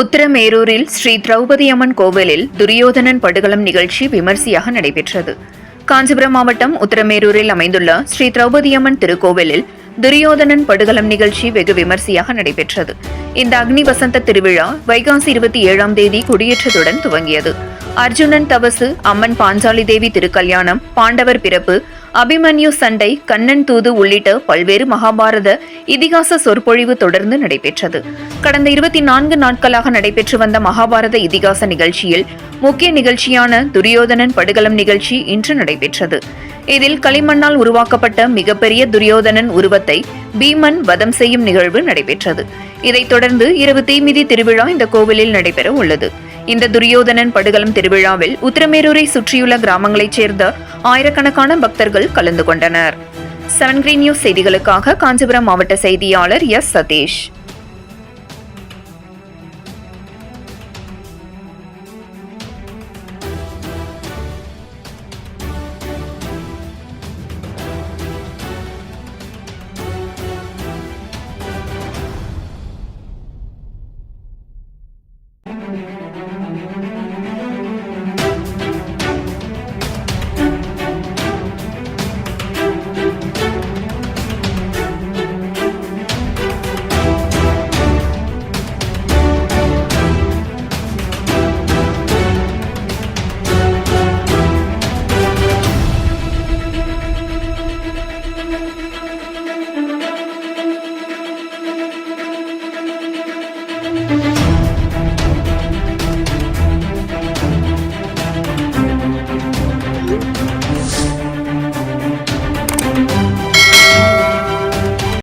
உத்திரமேரூரில் ஸ்ரீ திரௌபதி அம்மன் கோவிலில் துரியோதனன் படுகளம் நிகழ்ச்சி விமர்சையாக நடைபெற்றது. காஞ்சிபுரம் மாவட்டம் உத்திரமேரூரில் அமைந்துள்ள ஸ்ரீ திரௌபதி அம்மன் திருக்கோவிலில் துரியோதனன் படுகளம் நிகழ்ச்சி வெகு விமர்சையாக நடைபெற்றது. இந்த அக்னி வசந்த திருவிழா வைகாசி 27ஆம் தேதி கொடியேற்றத்துடன் துவங்கியது. அர்ஜுனன் தவசு, அம்மன் பாஞ்சாலி தேவி திருக்கல்யாணம், பாண்டவர் பிறப்பு, அபிமன்யு சண்டை, கண்ணன் தூது உள்ளிட்ட பல்வேறு மகாபாரத இதிகாச சொற்பொழிவு தொடர்ந்து நடைபெற்றது. கடந்த 24 நாட்களாக நடைபெற்று வந்த மகாபாரத இதிகாச நிகழ்ச்சியில் முக்கிய நிகழ்ச்சியான துரியோதனன் படுகளம் நிகழ்ச்சி இன்று நடைபெற்றது. இதில் களிமண்ணால் உருவாக்கப்பட்ட மிகப்பெரிய துரியோதனன் உருவத்தை பீமன் வதம் செய்யும் நிகழ்வு நடைபெற்றது. இதைத் தொடர்ந்து இரவு தீமிதி திருவிழா இந்த கோவிலில் நடைபெற உள்ளது. இந்த துரியோதனன் படுகளம் திருவிழாவில் உத்திரமேரூரை சுற்றியுள்ள கிராமங்களைச் சேர்ந்த ஆயிரக்கணக்கான பக்தர்கள் கலந்து கொண்டனர். 7 Green News செய்திகளுக்காக காஞ்சிபுரம் மாவட்ட செய்தியாளர் எஸ். சதீஷ்.